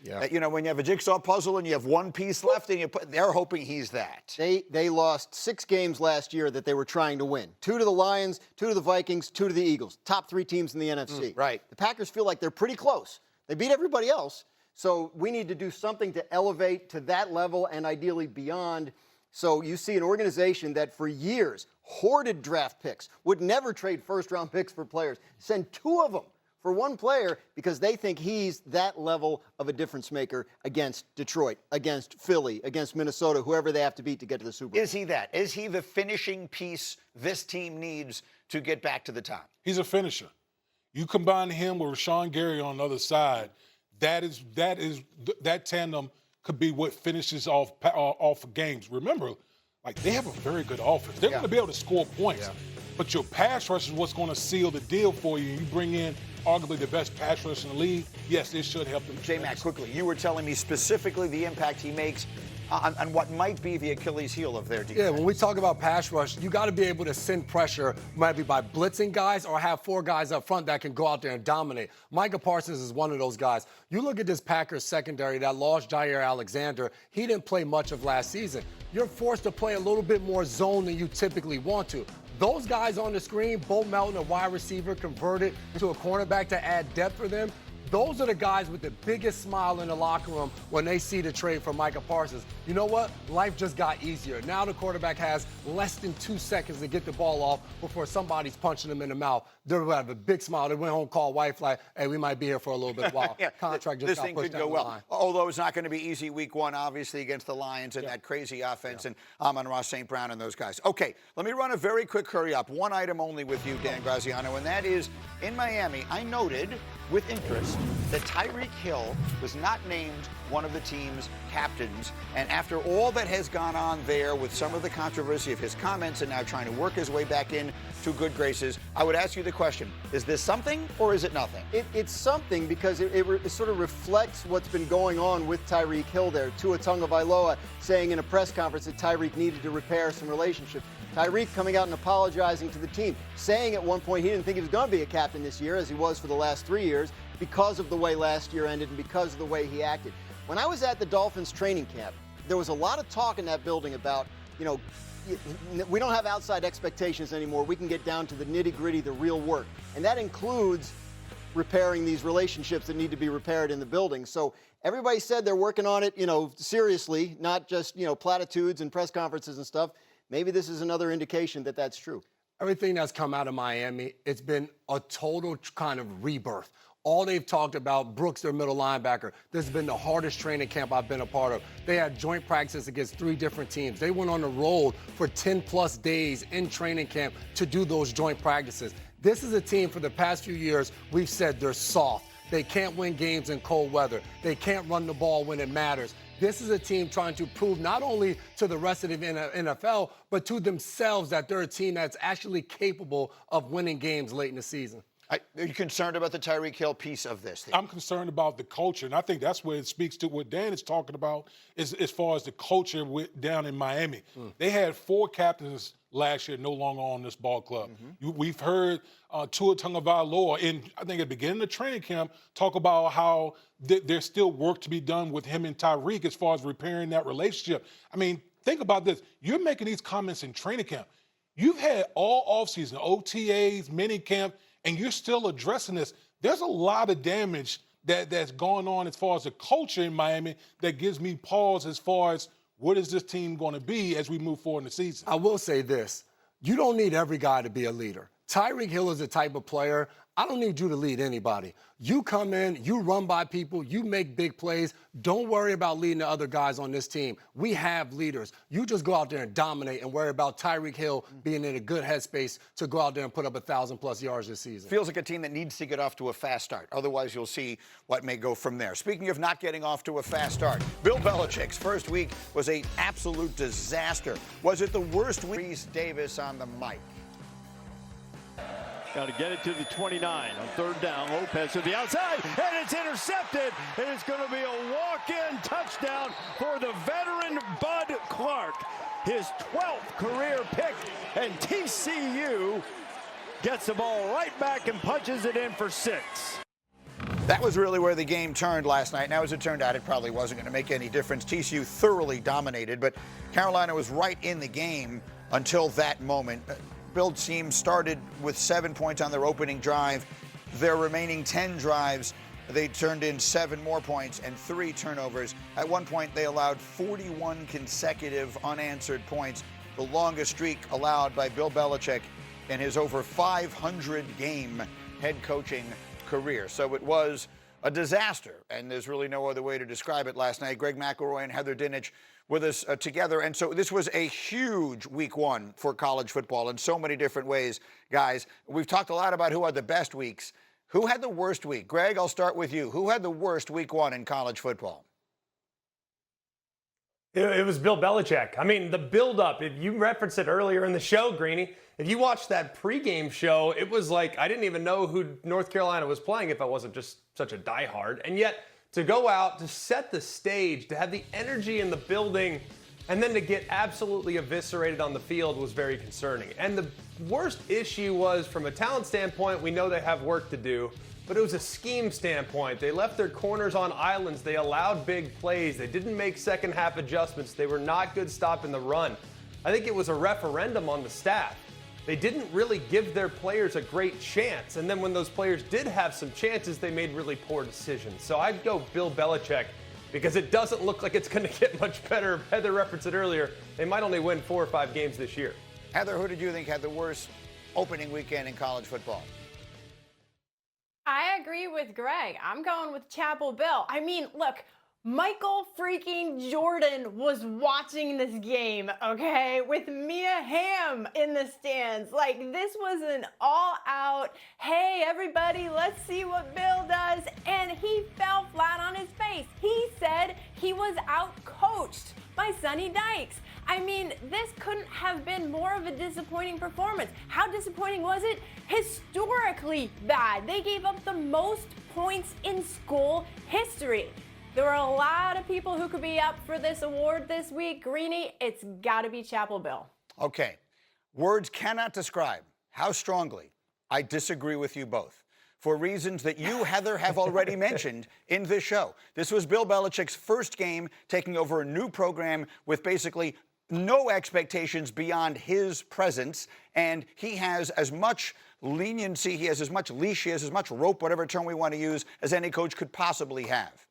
Yeah. That, when you have a jigsaw puzzle and you have one piece left, and they're hoping he's that. They lost 6 games last year that they were trying to win. 2 to the Lions, 2 to the Vikings, 2 to the Eagles. Top 3 teams in the NFC. Right. The Packers feel like they're pretty close. They beat everybody else. So we need to do something to elevate to that level and ideally beyond. So you see an organization that for years hoarded draft picks, would never trade first-round picks for players, send 2 of them for 1 player because they think he's that level of a difference maker against Detroit, against Philly, against Minnesota, whoever they have to beat to get to the Super Bowl. Is he that? Is he the finishing piece this team needs to get back to the top? He's a finisher. You combine him with Rashawn Gary on the other side, that tandem could be what finishes off games. Remember, they have a very good offense. They're going to be able to score points. But your pass rush is what's going to seal the deal for you. You bring in arguably the best pass rush in the league. Yes, it should help them. J-Mac, quickly, you were telling me specifically the impact he makes on what might be the Achilles heel of their defense. Yeah, when we talk about pass rush, you got to be able to send pressure, maybe by blitzing guys or have 4 guys up front that can go out there and dominate. Micah Parsons is one of those guys. You look at this Packers secondary that lost Jair Alexander. He didn't play much of last season. You're forced to play a little bit more zone than you typically want to. Those guys on the screen, Bo Melton, a wide receiver, converted to a cornerback to add depth for them. Those are the guys with the biggest smile in the locker room when they see the trade for Micah Parsons. You know what? Life just got easier. Now the quarterback has less than 2 seconds to get the ball off before somebody's punching him in the mouth. They'll have a big smile. They went home, called wife, like, hey, we might be here for a little bit while. Contract just this got thing pushed could down go the well. line. Although it's not going to be easy week 1, obviously, against the Lions and that crazy offense and Amon-Ra St. Brown and those guys. Okay, let me run a very quick hurry-up. 1 item only with you, Dan Graziano, and that is, in Miami, I noted with interest that Tyreek Hill was not named one of the team's captains. And after all that has gone on there with some of the controversy of his comments and now trying to work his way back in to good graces, I would ask you the question, is this something or is it nothing? It's something because it sort of reflects what's been going on with Tyreek Hill there. Tua Tagovailoa saying in a press conference that Tyreek needed to repair some relationships. Tyreek coming out and apologizing to the team, saying at one point he didn't think he was going to be a captain this year, as he was for the last 3 years, because of the way last year ended and because of the way he acted. When I was at the Dolphins training camp, there was a lot of talk in that building about, we don't have outside expectations anymore. We can get down to the nitty-gritty, the real work. And that includes repairing these relationships that need to be repaired in the building. So everybody said they're working on it, seriously, not just, platitudes and press conferences and stuff. Maybe this is another indication that that's true. Everything that's come out of Miami, it's been a total kind of rebirth. All they've talked about, Brooks, their middle linebacker, this has been the hardest training camp I've been a part of. They had joint practices against 3 different teams. They went on the road for 10-plus days in training camp to do those joint practices. This is a team for the past few years, we've said they're soft. They can't win games in cold weather. They can't run the ball when it matters. This is a team trying to prove not only to the rest of the NFL, but to themselves that they're a team that's actually capable of winning games late in the season. Are you concerned about the Tyreek Hill piece of this? I'm concerned about the culture, and I think that's where it speaks to what Dan is talking about is as far as the culture down in Miami. They had 4 captains last year no longer on this ball club. We've heard Tua Tagovailoa, I think at the beginning of training camp, talk about how there's still work to be done with him and Tyreek as far as repairing that relationship. I mean, think about this. You're making these comments in training camp. You've had all offseason, OTAs, minicamp, and you're still addressing this. There's a lot of damage that's going on as far as the culture in Miami that gives me pause as far as what is this team going to be as we move forward in the season. I will say this. You don't need every guy to be a leader. Tyreek Hill is the type of player, I don't need you to lead anybody. You come in, you run by people, you make big plays. Don't worry about leading the other guys on this team. We have leaders. You just go out there and dominate and worry about Tyreek Hill being in a good headspace to go out there and put up 1,000-plus yards this season. Feels like a team that needs to get off to a fast start. Otherwise, you'll see what may go from there. Speaking of not getting off to a fast start, Bill Belichick's first week was an absolute disaster. Was it the worst week? Reese Davis on the mic. Got to get it to the 29 on 3rd down. Lopez to the outside, and it's intercepted. And it's going to be a walk-in touchdown for the veteran Bud Clark. His 12th career pick, and TCU gets the ball right back and punches it in for 6. That was really where the game turned last night. Now, as it turned out, it probably wasn't going to make any difference. TCU thoroughly dominated, but Carolina was right in the game until that moment. Bill team started with 7 points on their opening drive. Their remaining 10 drives, they turned in 7 more points and 3 turnovers. At one point, they allowed 41 consecutive unanswered points, the longest streak allowed by Bill Belichick in his over 500-game head coaching career. So it was a disaster, and there's really no other way to describe it last night. Greg McElroy and Heather Dinich with us together. And so this was a huge week 1 for college football in so many different ways, guys. We've talked a lot about who had the best weeks. Who had the worst week? Greg, I'll start with you. Who had the worst week 1 in college football? It was Bill Belichick. I mean, the buildup, if you referenced it earlier in the show, Greeny, if you watched that pregame show, it was like I didn't even know who North Carolina was playing if I wasn't just such a diehard. And yet, to go out, to set the stage, to have the energy in the building, and then to get absolutely eviscerated on the field was very concerning. And the worst issue was, from a talent standpoint, we know they have work to do, but it was a scheme standpoint. They left their corners on islands. They allowed big plays. They didn't make second half adjustments. They were not good stopping the run. I think it was a referendum on the staff. They didn't really give their players a great chance. And then when those players did have some chances, they made really poor decisions. So I'd go Bill Belichick, because it doesn't look like it's going to get much better. Heather referenced it earlier. They might only win 4 or 5 games this year. Heather, who did you think had the worst opening weekend in college football? I agree with Greg. I'm going with Chapel Bill. I mean, look, Michael freaking Jordan was watching this game, okay, with Mia Hamm in the stands. Like, this was an all-out, hey, everybody, let's see what Bill does. And he fell flat on his face. He said he was out-coached by Sonny Dykes. I mean, this couldn't have been more of a disappointing performance. How disappointing was it? Historically bad. They gave up the most points in school history. There were a lot of people who could be up for this award this week. Greeny, it's got to be Chapel Bill. Okay. Words cannot describe how strongly I disagree with you both, for reasons that you, Heather, have already mentioned in this show. This was Bill Belichick's first game taking over a new program with basically no expectations beyond his presence, and he has as much leniency, he has as much leash, he has as much rope, whatever term we want to use, as any coach could possibly have.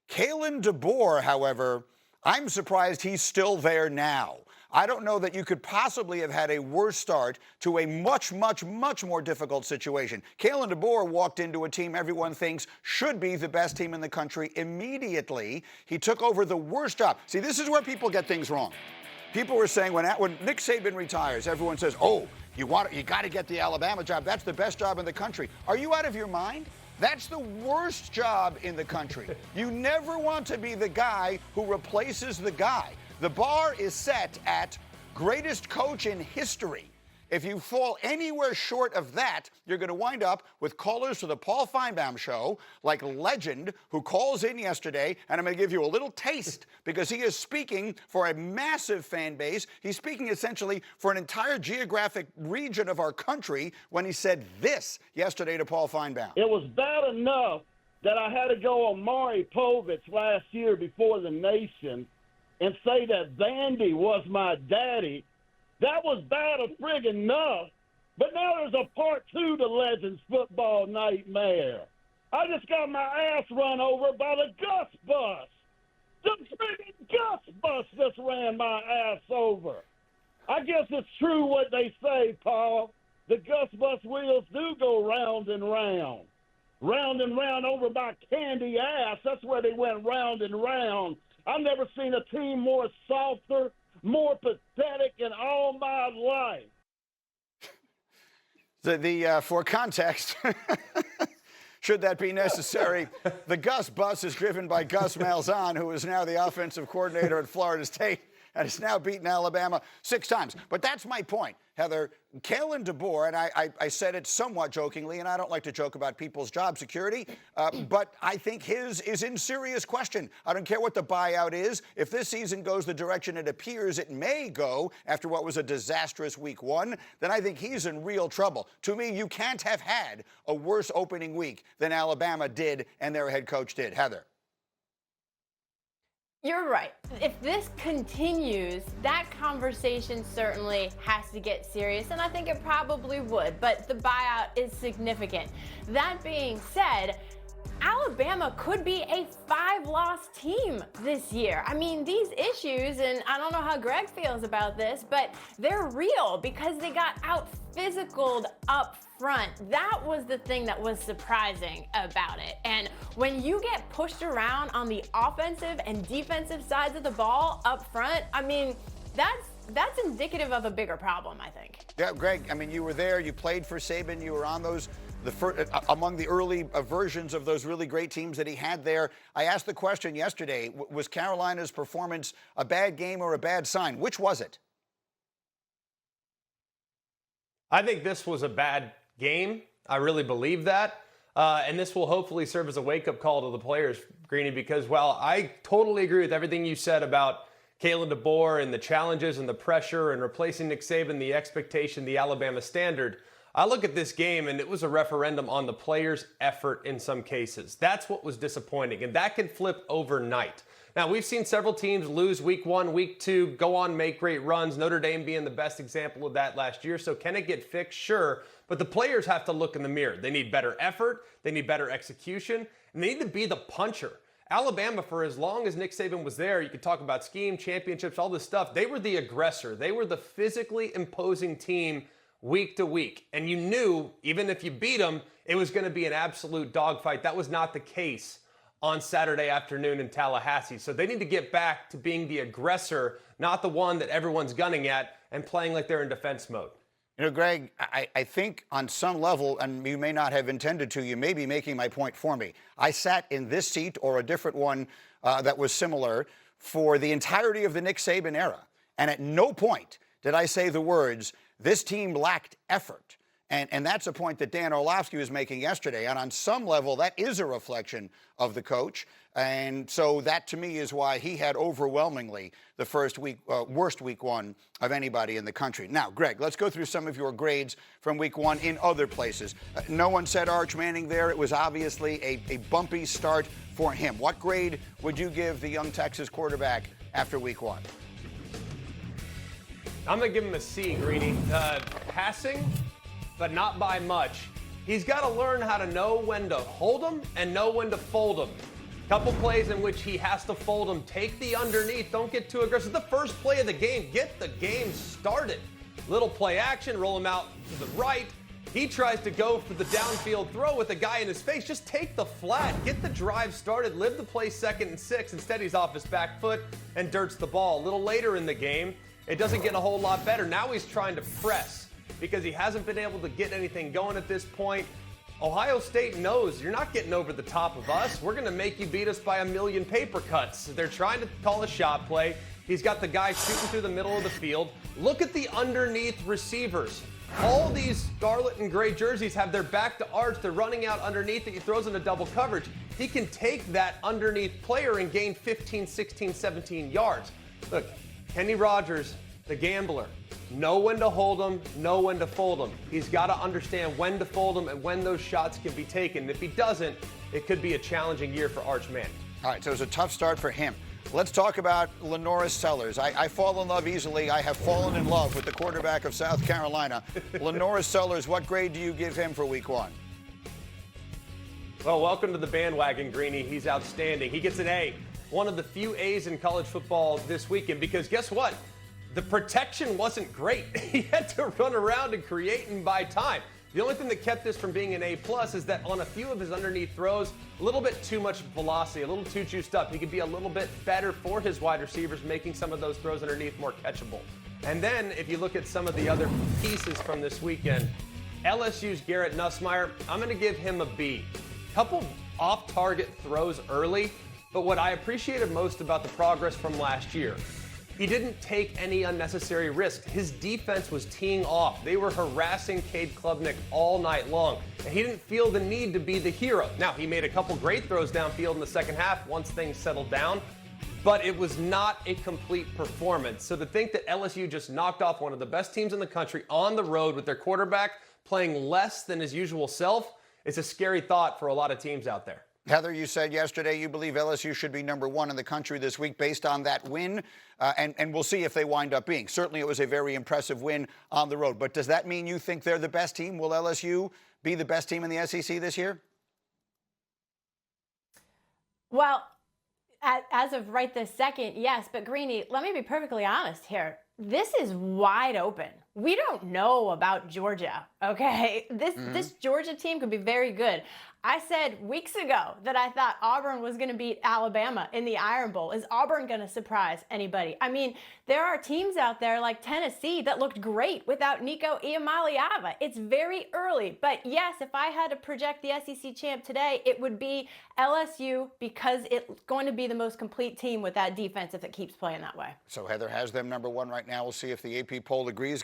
Kalen DeBoer, however, I'm surprised he's still there now. I don't know that you could possibly have had a worse start to a much, much, much more difficult situation. Kalen DeBoer walked into a team everyone thinks should be the best team in the country immediately. He took over the worst job. See, this is where people get things wrong. People were saying when Nick Saban retires, everyone says, oh, you got to get the Alabama job. That's the best job in the country. Are you out of your mind? That's the worst job in the country. You never want to be the guy who replaces the guy. The bar is set at greatest coach in history. If you fall anywhere short of that, you're going to wind up with callers to the Paul Feinbaum show, like Legend, who calls in yesterday, and I'm going to give you a little taste because he is speaking for a massive fan base. He's speaking essentially for an entire geographic region of our country when he said this yesterday to Paul Feinbaum. It was bad enough that I had to go on Maury Povich last year before the nation and say that Vandy was my daddy. That was bad a friggin' enough, but now there's a part 2 to Legends football nightmare. I just got my ass run over by the Gus Bus. The friggin' Gus Bus just ran my ass over. I guess it's true what they say, Paul. The Gus Bus wheels do go round and round. Round and round over my candy ass. That's where they went round and round. I've never seen a team more softer, more pathetic in all my life. For context, should that be necessary, the Gus Bus is driven by Gus Malzahn, who is now the offensive coordinator at Florida State, and has now beaten Alabama 6 times. But that's my point, Heather. Kalen DeBoer, and I said it somewhat jokingly, and I don't like to joke about people's job security, but I think his is in serious question. I don't care what the buyout is. If this season goes the direction it appears it may go after what was a disastrous week 1, then I think he's in real trouble. To me, you can't have had a worse opening week than Alabama did and their head coach did. Heather. You're right. If this continues, that conversation certainly has to get serious, and I think it probably would, but the buyout is significant. That being said, Alabama could be a 5-loss team this year. I mean, these issues, and I don't know how Greg feels about this, but they're real because they got out-physicaled up front. That was the thing that was surprising about it. And when you get pushed around on the offensive and defensive sides of the ball up front, I mean, that's indicative of a bigger problem, I think. Yeah, Greg, I mean, you were there. You played for Saban. You were on those among the early versions of those really great teams that he had there. I asked the question yesterday, was Carolina's performance a bad game or a bad sign? Which was it? I think this was a bad game. I really believe that. And this will hopefully serve as a wake-up call to the players, Greeny, because while I totally agree with everything you said about Kalen DeBoer and the challenges and the pressure and replacing Nick Saban, the expectation, the Alabama standard, I look at this game and it was a referendum on the players' effort in some cases. That's what was disappointing, and that can flip overnight. Now, we've seen several teams lose week 1, week 2, go on, make great runs, Notre Dame being the best example of that last year. So can it get fixed? Sure. But the players have to look in the mirror. They need better effort, they need better execution, and they need to be the puncher. Alabama, for as long as Nick Saban was there, you could talk about scheme, championships, all this stuff, they were the aggressor. They were the physically imposing team week to week. And you knew, even if you beat them, it was going to be an absolute dogfight. That was not the case on Saturday afternoon in Tallahassee. So they need to get back to being the aggressor, not the one that everyone's gunning at and playing like they're in defense mode. You know, Greg, I think on some level, and you may not have intended to, you may be making my point for me. I sat in this seat or a different one that was similar for the entirety of the Nick Saban era. And at no point did I say the words, this team lacked effort. And that's a point that Dan Orlovsky was making yesterday. And on some level, that is a reflection of the coach. And so that, to me, is why he had overwhelmingly the worst week 1 of anybody in the country. Now, Greg, let's go through some of your grades from week 1 in other places. No one said Arch Manning there. It was obviously a bumpy start for him. What grade would you give the young Texas quarterback after week 1? I'm going to give him a C, Greeny. Passing, but not by much. He's got to learn how to know when to hold them and know when to fold them. Couple plays in which he has to fold them. Take the underneath. Don't get too aggressive. The first play of the game. Get the game started. Little play action. Roll him out to the right. He tries to go for the downfield throw with a guy in his face. Just take the flat. Get the drive started. Live the play 2nd and 6. Instead, he's off his back foot and dirts the ball. A little later in the game, it doesn't get a whole lot better. Now he's trying to press because he hasn't been able to get anything going at this point. Ohio State knows you're not getting over the top of us. We're going to make you beat us by 1,000,000 paper cuts. They're trying to call a shot play. He's got the guy shooting through the middle of the field. Look at the underneath receivers. All these scarlet and gray jerseys have their back to Arch. They're running out underneath it. He throws into double coverage. He can take that underneath player and gain 15, 16, 17 yards. Look, Kenny Rogers, the gambler, know when to hold them, know when to fold them. He's got to understand when to fold them and when those shots can be taken. If he doesn't, it could be a challenging year for Arch Manning. All right, so it was a tough start for him. Let's talk about Lenoris Sellers. I fall in love easily. I have fallen in love with the quarterback of South Carolina. Lenoris Sellers, what grade do you give him for week 1? Well, welcome to the bandwagon, Greeny. He's outstanding. He gets an A. One of the few A's in college football this weekend because guess what? The protection wasn't great. He had to run around and create and buy time. The only thing that kept this from being an A+ is that on a few of his underneath throws, a little bit too much velocity, a little too juiced up. He could be a little bit better for his wide receivers, making some of those throws underneath more catchable. And then if you look at some of the other pieces from this weekend, LSU's Garrett Nussmeier, I'm going to give him a B. Couple off-target throws early, but what I appreciated most about the progress from last year, He didn't take any unnecessary risks. His defense was teeing off. They were harassing Cade Klubnik all night long, and he didn't feel the need to be the hero. Now, he made a couple great throws downfield in the second half once things settled down, but it was not a complete performance. So to think that LSU just knocked off one of the best teams in the country on the road with their quarterback playing less than his usual self, it's a scary thought for a lot of teams out there. Heather, you said yesterday you believe LSU should be #1 in the country this week based on that win, and we'll see if they wind up being. Certainly it was a very impressive win on the road, but does that mean you think they're the best team? Will LSU be the best team in the SEC this year? Well, as of right this second, yes. But Greeny, let me be perfectly honest here. This is wide open. We don't know about Georgia, okay? This Georgia team could be very good. I said weeks ago that I thought Auburn was going to beat Alabama in the Iron Bowl. Is Auburn going to surprise anybody? I mean, there are teams out there like Tennessee that looked great without Nico Iamaleava. It's very early, but yes, if I had to project the SEC champ today, it would be LSU because it's going to be the most complete team with that defense if it keeps playing that way. So Heather has them #1 right now. We'll see if the AP poll agrees.